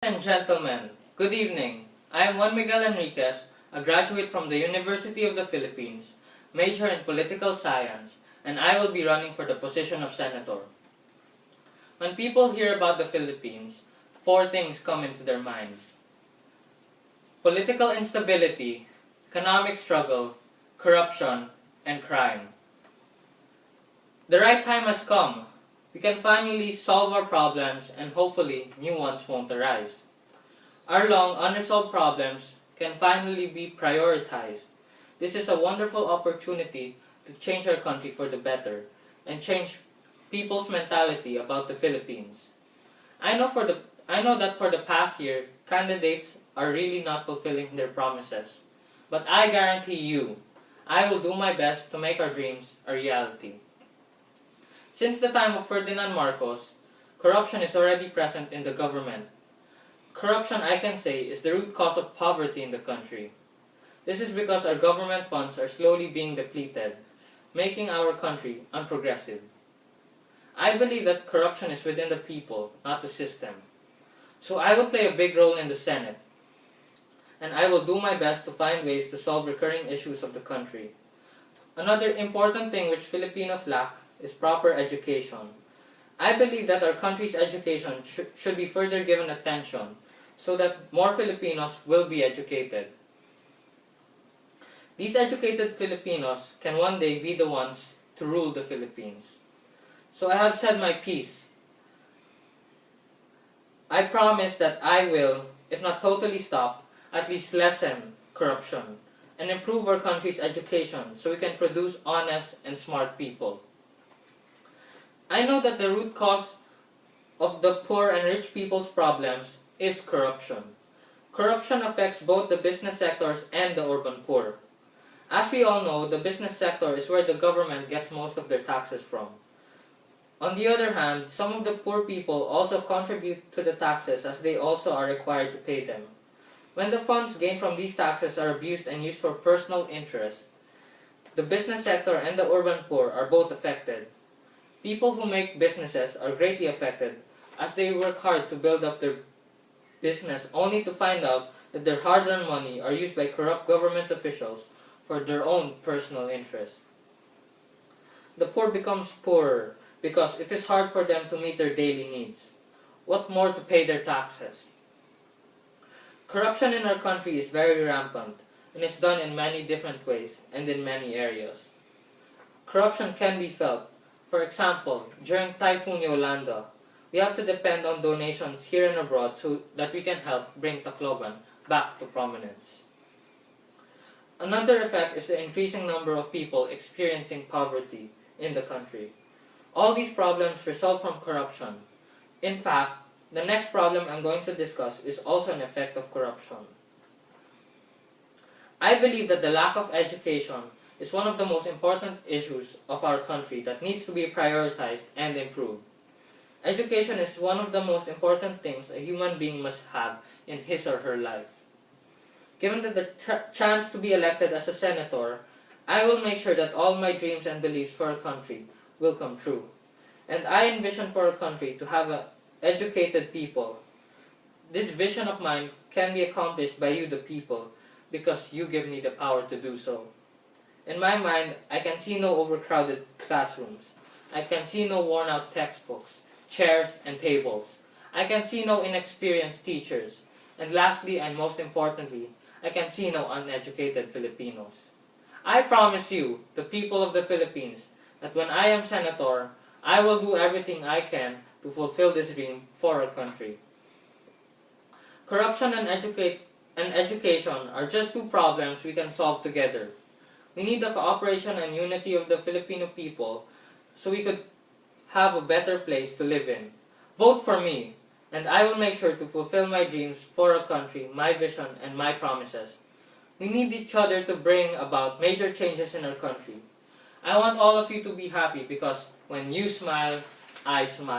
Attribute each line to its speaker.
Speaker 1: And gentlemen, good evening. I am Juan Miguel Enriquez, a graduate from the University of the Philippines, major in political science, and I will be running for the position of senator. When people hear about the Philippines, four things come into their minds: political instability, economic struggle, corruption, and crime. The right time has come. We can finally solve our problems and hopefully new ones won't arise. Our long unresolved problems can finally be prioritized. This is a wonderful opportunity to change our country for the better and change people's mentality about the Philippines. I know that for the past year, candidates are really not fulfilling their promises. But I guarantee you, I will do my best to make our dreams a reality. Since the time of Ferdinand Marcos, corruption is already present in the government. Corruption, I can say, is the root cause of poverty in the country. This is because our government funds are slowly being depleted, making our country unprogressive. I believe that corruption is within the people, not the system. So I will play a big role in the Senate, and I will do my best to find ways to solve recurring issues of the country. Another important thing which Filipinos lack is proper education. I believe that our country's education should be further given attention so that more Filipinos will be educated. These educated Filipinos can one day be the ones to rule the Philippines. So I have said my piece. I promise that I will, if not totally stop, at least lessen corruption and improve our country's education so we can produce honest and smart people. I know that the root cause of the poor and rich people's problems is corruption. Corruption affects both the business sectors and the urban poor. As we all know, the business sector is where the government gets most of their taxes from. On the other hand, some of the poor people also contribute to the taxes as they also are required to pay them. When the funds gained from these taxes are abused and used for personal interest, the business sector and the urban poor are both affected. People who make businesses are greatly affected as they work hard to build up their business only to find out that their hard-earned money are used by corrupt government officials for their own personal interest. The poor becomes poorer because it is hard for them to meet their daily needs. What more to pay their taxes? Corruption in our country is very rampant and is done in many different ways and in many areas. Corruption can be felt. For example, during Typhoon Yolanda, we have to depend on donations here and abroad so that we can help bring Tacloban back to prominence. Another effect is the increasing number of people experiencing poverty in the country. All these problems result from corruption. In fact, the next problem I'm going to discuss is also an effect of corruption. I believe that the lack of education is one of the most important issues of our country that needs to be prioritized and improved. Education is one of the most important things a human being must have in his or her life. Given the chance to be elected as a senator, I will make sure that all my dreams and beliefs for our country will come true. And I envision for our country to have educated people. This vision of mine can be accomplished by you, the people, because you give me the power to do so. In my mind, I can see no overcrowded classrooms. I can see no worn-out textbooks, chairs, and tables. I can see no inexperienced teachers. And lastly, and most importantly, I can see no uneducated Filipinos. I promise you, the people of the Philippines, that when I am senator, I will do everything I can to fulfill this dream for our country. Corruption and education are just two problems we can solve together. We need the cooperation and unity of the Filipino people so we could have a better place to live in. Vote for me, and I will make sure to fulfill my dreams for our country, my vision, and my promises. We need each other to bring about major changes in our country. I want all of you to be happy because when you smile, I smile.